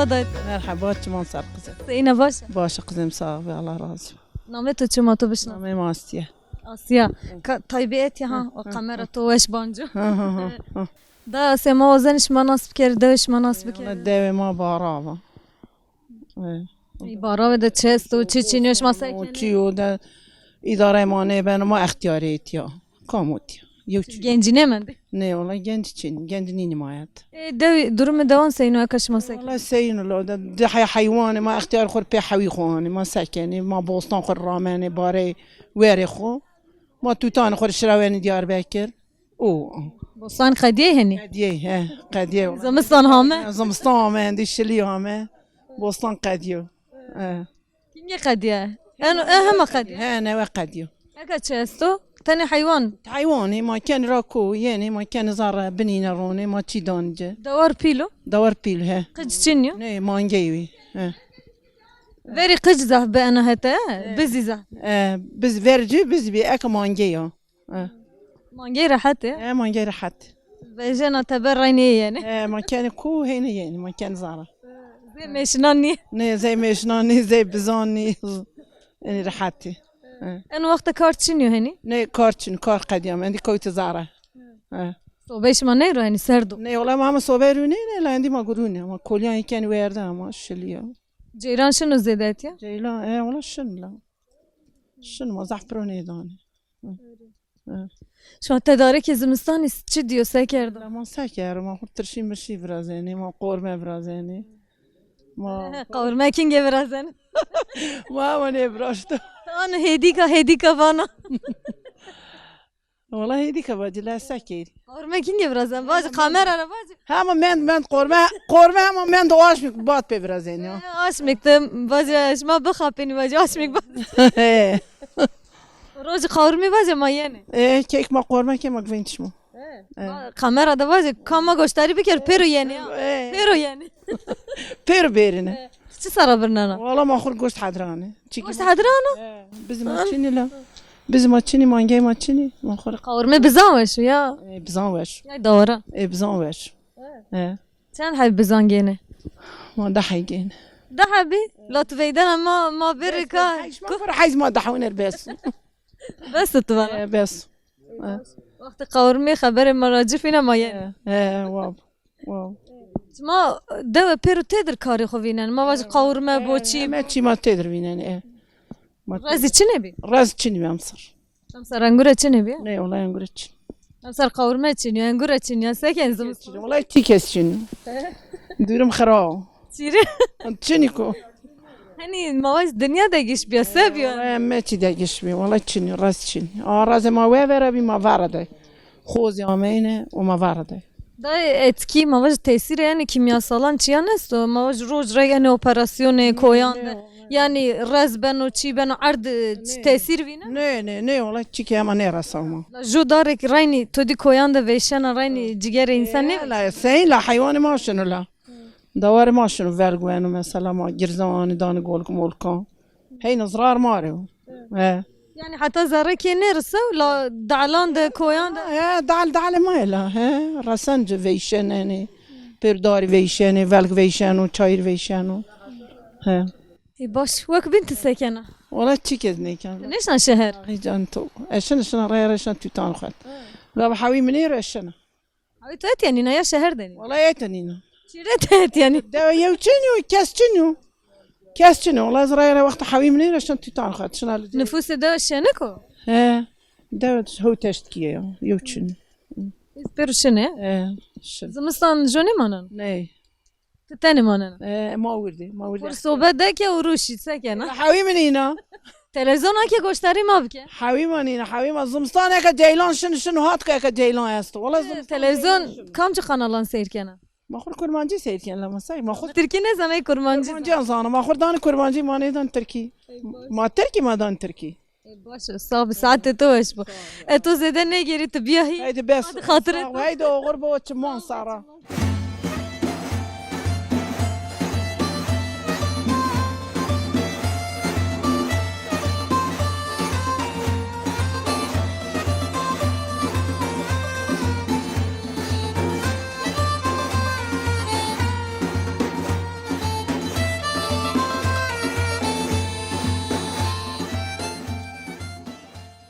merhaba dayı. Merhaba, çiman sar kızım. Yine baş. Başa kızım sağ ol, Allah razı olsun. Name tu çuma tu bişna. Namım Asya. Asya. Taybiyet ya ha. O kamera tu eş bancu. Ha. Da sema ozeniş manas bker, deviş manas bker. Ona devema barava. Bara ve de çest o çiçiniyoş O masaya. çiyo da idare mane ben ama ihtiyariyet ya. Kamut ya. Yok. Gencine mi? Ne ola genç için, kendini nimayet. Devi durumu devam seyno akaş masaya. والله سين لو ده حيواني ما اختيار خور بي حوي خواني ما سكني ما بوستان خور راماني باري ويري خو ما توتان خور شراواني ديار باكر او Bostan kadiye hani. قديه ها قديه Zamistan hame. زمستان ما عندي شلي هامه بوستان قديو Kimye kadiye? Hem kadiye. ها انا وقديو Aka çesto. Tane hayvan. حيواني ما كان راكو يعني ما كان زار بنينا روني ما تشي دونج Davar pilo. دور بيل ها Kıççinyo. ني ما نجيوي ها Veri kıç zah be ana hete. Bizi zah. بز فيرجي بز بي اك ما نجيو Mangi rahat ya. ما نجي حتى Vejena teber rayni yani. ما كان كو هنا يعني ما كان زارة Zey meşnani. نه زي مشناني زي بزاني يعني رحتي En vakti kartçinyo hani. نه كارتشن كار قديم عندي كويت زارة Sobeş ma neyro hani serdo. نه والله ما صوبروني لا عندي ما قروني ما كليان كان ويردا ما شليا Ceyran şunu zedet ya. جيلا والله شن لا شن ما زعفروني داني Şu an tedarik zimistan çi diyor sekerdo. لا ما سكر ما خد ترشي مشي برازاني ما قورمة برازاني ما Kavurma kinge biraz yani. ما ماني براشتو Ana hedika bana. والله هيديك باجي لا سكر Kavurma kinge biraz yani. Bazı kamera bacı. هم من قورمة هم من دواش مك بات ببرازاني Aşmıktım. Bazı şma bıxapini bazı aşmık bazı. Roz kavurma bazı ma yani. ايه كيك ما قورمة كي ما قفينتش مو Kamerada bazı kama gösteri bir kere pero yani ya. ايه Pero yani. بير بيرنا Çi sara birnana. والله ما اخر قوست حضراني Gost hadrana. بز ما تشيني لا بز ما تشيني ما نجي ما تشيني ما اخر Kavurma bizan şu ya. بزان واش Ya doğru. ايه بزان واش ايه Sen hay bizan gene. ما ضحيين Daha bir Latveyden ama bir ka. ما فرح حيز ما ضحونا الباس Bes tutvar. بس Vakti kavurma haberi maracifine ma yani. ايه واو واو Ma deve pero tedir kari xovinen. Ma vaz kavurma boçi. ما تشي ما تدري وين يعني ايه Raz içine bi. راس تشيني ما مصر Samsar angur içine bi. لا والله ينقرتش Samsar kavurma içine, angur içine. Ya seken zım. والله تيكس تشيني دورم خراو Çiri. تشينيكو Hani ma vaz dünya da geç bir seviyor. والله ما تدقش بي والله تشيني راس تشيني راس ما ويفر بي ما vardı خوز يومين وما vardı Da etki ma vaz tesir yani kimyasalan çiyan est. Ma vaz roj yani operasyonu koyan. Yani raz ben o çi ben ard tesir vine. نه والله تشيكي ما نيرا سوما Jo darek rayni todi koyan da veşana rayni ciger insan ne? لا سين لا حيواني ما شنو لا دوار ما شنو فالقوانو مثلا ما جرزاني داني قولكم ولكم هي نزرار ماريو ايه Yani hatta zarra ki nerse la dağlan da koyan da. دعل ما لا ها رسنج فيشن يعني برداري فيشاني فالق فيشانو تشاير فيشانو ها Baş vak binti sekena. والله تشيكزني كان Neşan şehir? هي جانتو اشن غير اشن تيتان خد لا بحاوي منير اشن Abi tuet yani ne ya şehir deni. والله يتنينا Çire tuet yani. دا يوتشنو كاستشنو والله زراير وقت حاوي منير اشن تيتان خد شنو Nüfusu da şeneko. ها دا هو تشتكي يوتشن Peru şene. شن Zimistan joni manan. ني Tani manan. ما وردي Por sohbet ki uruşi sekena. حاوي منينا Televizyona ki göstereyim abi ki. حاوي منينا حاوي ما زمستان هيك جيلان شنو هات هيك جيلان يا اسطى والله زمستان Televizyon kamçı kanalın seyirkena. ما خور كرمانجي سيد كان لما ساي ما خور Türkiye ne zaman kurmancı? كرمانجي انصانا ما خور داني كرمانجي ما نيدان تركي ما تركي ما دان تركي Baş sağ saat eto bu. Eto zede ne geri tıbiyahi. هيدي بس خاطرك. هيدي غربة وتشمان صارا